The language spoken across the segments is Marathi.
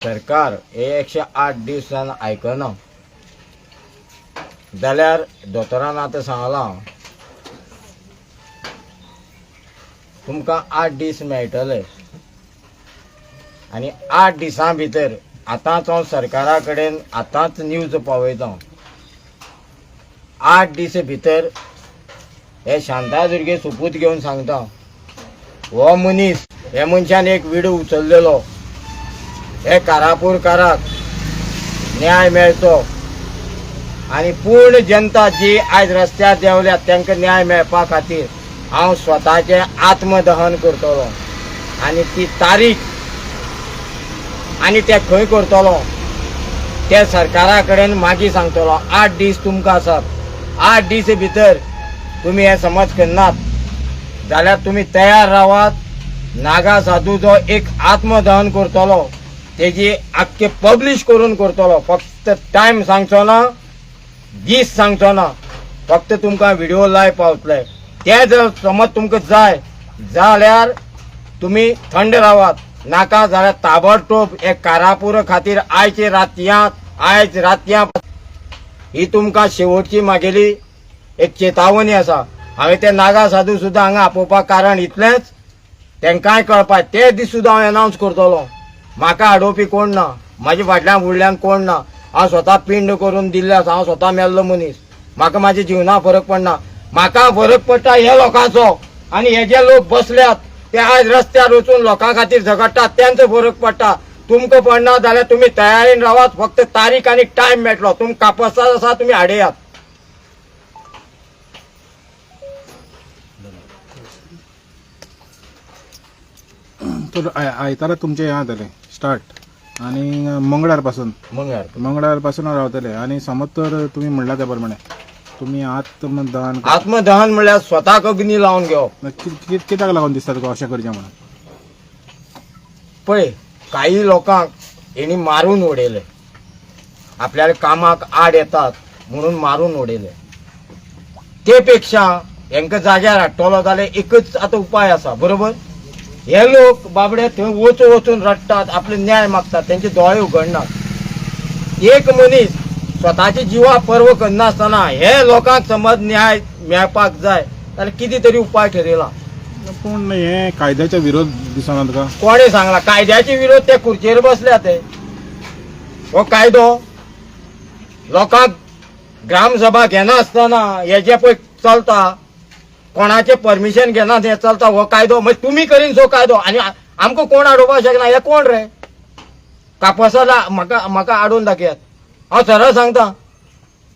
सरकार हे 108 दिवसान आयकना जाल्यार दोतोरान आतां सांगलां तुमकां 8 दीस मेळटले आनी 8 दिसां भितर आतांच हांव सरकारा कडेन आतांच न्यूज पावयता 8 दीस भितर हे शांतादुर्गे सोपूत घेवन सांगता हो मनीस हे मनशान एक विडो उचललेलो हे कारापूरकाराक न्याय मेळचो आनी पूर्ण जनता जी आयज रस्त्यार देंवल्यात तांकां न्याय मेळपा खातीर हांव स्वताचें आत्मदहन करतलो आनी ती तारीख आनी ते खंय करतलो ते सरकारा कडेन मागीर सांगतलो 8 दीस तुमकां आसात 8 दीस भितर तुमी हे समज करनात जाल्यार तुमी तयार रावात नागा साधूचो एक आत्मदहन करतलो तेजी आख्खे पब्लिश करून करतलो फक्त टायम सांगचो ना दीस सांगचो ना फक्त तुमकां व्हिडिओ लायव्ह पावतले ते जर समज तुमकां जाय जाल्यार तुमी थंड रावात नाका जाल्यार ताबडतोब एक कारापूर खातीर आयज रातयां ही तुमकां शेवटची मागेली एक चेतावणी आसा हांवें ते नागा साधू सुद्दां हांगा आपोवपाक कारण इतलेंच तांकांय कळपा ते दीस सुद्दां हांव अनावन्स करतलो म्हाका आडोवपी कोण ना म्हाज्या फाटल्यान फुडल्यान कोण ना हांव स्वता पिंड करून दिल्ले आसा हांव स्वता मेल्लो मनीस म्हाका म्हाज्या जिवना फरक पडना म्हाका फरक पडटा हे लोकांचो आनी हे जे लोक बसल्यात ते आयज रस्त्यार वचून लोकां खातीर झगडटात त्यांचो फरक पडटा तुमकां पडना जाल्यार तुमी तयारीन रावात फक्त तारीख आनी टायम मेळटलो तुमी कापसात आसा तुमी आडेयात तर आयतारा तुमचे हे जातले स्टार्ट आणि मंगळार पासून रावतले आणि समज तर तुम्ही म्हणला त्या प्रमाणे तुम्ही आत्मदहन म्हणल्यार स्वताक अग्नी लावन घेवप कित्याक लागून दिसता तुका अशें करचें म्हणून पळय काही लोकांक हेणी मारून उडयले आपल्याला कामाक आड येतात म्हणून मारून उडयले ते पेक्षा हेंका जाग्यार हाडटलो जाल्यार एकच आतां उपाय आसा बरोबर हे लोक बाबडे थंय वचून रडटात आपले न्याय मागतात त्यांचे दोळे उघडनात एक मनीस स्वताची जिवा पर्व करनासतना हे लोकांक समज न्याय मेळपाक जाय जाल्यार कितें तरी उपाय ठरयला पूण हे कायद्याच्या विरोध दिसना तुका कोणे सांगला कायद्याचे विरोध ते खुर्चेर बसल्या ते हो कायदो लोकांक ग्रामसभा घेनासतना हे जे पळय चलता कोणाचे परमिशन घेना हे चलता हो कायदो म्हणजे तुम्ही करीन सो कायदो आणि आमकां कोण आडोवपाक शकना हे कोण रे कापसाला म्हाका आडोवन दाखयात हांव सरळ सांगता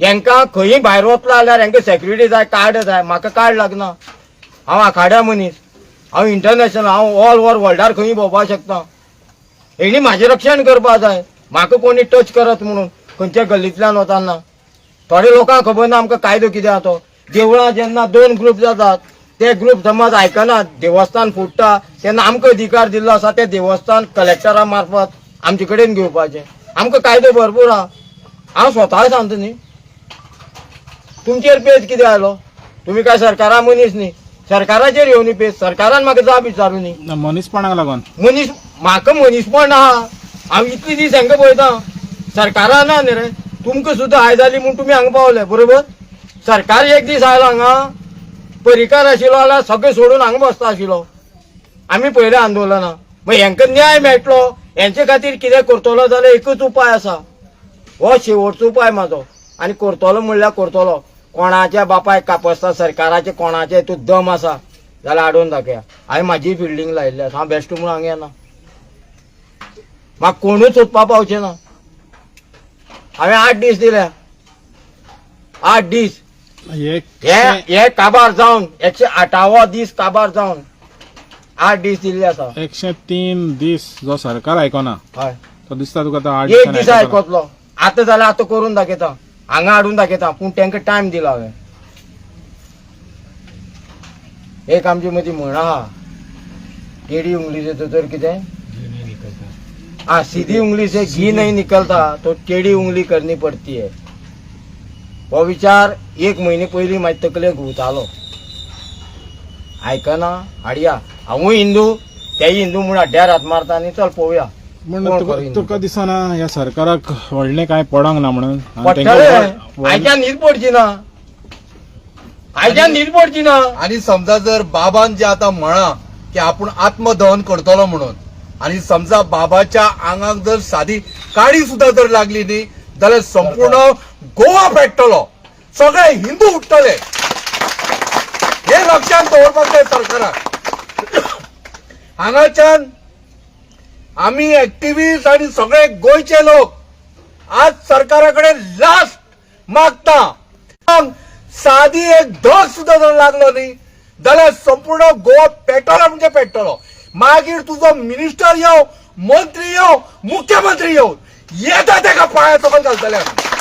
हेंकां खंयी भायर वतलो जाल्यार हेंकां सेक्युरिटी जाय कार्ड जाय म्हाका कार्ड लागना हांव आखाड्या मनीस हांव इंटरनॅशनल हांव ऑल ओव्हर वर्ल्डार खंयी भोंवपाक शकता हेणी म्हाजें रक्षण करपाक जाय म्हाका कोणी टच करत म्हणून खंयच्या गल्लींतल्यान वताना थोडे लोकांक खबर ना आमकां कायदो कितें आसा तो देवळां जेन्ना 2 ग्रुप जातात ते ग्रुप समज आयकनात देवस्थान फुटता तेन्ना आमकां अधिकार दिल्लो आसा ते देवस्थान कलेक्टरा मार्फत आमचे कडेन घेवपाचें आमकां कायदो भरपूर आहा हांव स्वता सांगता न्ही तुमचेर पेज कितें आयलो तुमी काय सरकारा मनीस न्ही सरकाराचेर येवनी पेज सरकारान म्हाका जाप विचारूं न्ही मनीसपणाक लागून म्हाका मनीसपण आहा हांव इतली दीस हांकां पळयता सरकारान ना न्ही रे तुमकां सुद्दां आयज जाली म्हूण तुमी हांगा पावले बरोबर सरकार एक दीस आयलो हांगा परिकार आशिल्लो जाल्यार सगळें सोडून हांगा बसता आशिल्लो आमी पयलें आंदोलनां मागीर हेंकां न्याय मेळटलो हेंचे खातीर कितें करतलो जाल्यार एकच उपाय आसा हो शेवटचो उपाय म्हाजो आनी करतलो म्हणल्यार करतलो कोणाच्या बापाय कापसता सरकाराचे कोणाचे तूं दम आसा जाल्यार आडोवन दाखया हांवें म्हाजी फिल्डींग लायिल्ली आसा हांव बेश्ट म्हणून हांगा येना म्हाका कोणूच सोदपा पावचें ना हांवें 8 दीस दिल्या 8 दीस हे काबार जावन 108वो दीस काबार जावन 8 दीस दिल्ले आसा 103 दीस जो सरकार आयकना हय तो दिसता तुका आतां 8 एक दीस आयकतलो आतां जाल्यार आतां करून दाखयता हांगा हाडून दाखयता पूण तांकां टायम दिला हांवें एक आमची मदीं म्हण आहा टेढ़ी उंगली से तर कितें सीधी उंगली से घी नहीं निकलता तो टेढ़ी उंगली करनी पड़ती है हो विचार 1 म्हयने पयलीं म्हाजे तकलेक घुंवतालो आयकना हाडया हांवूय हिंदू तेय हिंदू म्हूण हाड्ड्यार हात मारता आनी चल पळोवया म्हण कोण तुका- करीन? तुका दिसना ह्या सरकाराक व्हडलें काय पडोंक ना म्हणून आनी पडटले तेंका आयच्यान न्हीद पडची ना आयच्यान न्हीद पडची ना. आणि समजा जर बाबान जे आता म्हणा की आपण आत्मदहन करतलो म्हणून आणि समजा बाबाच्या आंगाक जर साधी काडी सुद्धा जर लागली न्ही जाल्यार संपूर्ण गोवा पेट्टलो, सगळे हिंदू उठतले, हे लक्षात दवरपाक जाय सरकाराक. हांगाच्यान आम्ही एक्टिव्हिस्ट आणि सगळे गोयचे लोक आज सरकाराकडे लास्ट मागता. साधी एक धग सुद्धा जर लागलो न्ही जाल्यार संपूर्ण गोवा पेटलो म्हणजे पेटलो. मागीर तुजो मिनिस्टर येवं, मंत्री येवं, मुख्यमंत्री येवं, येता तेका पांया सकयल घालतले आमी.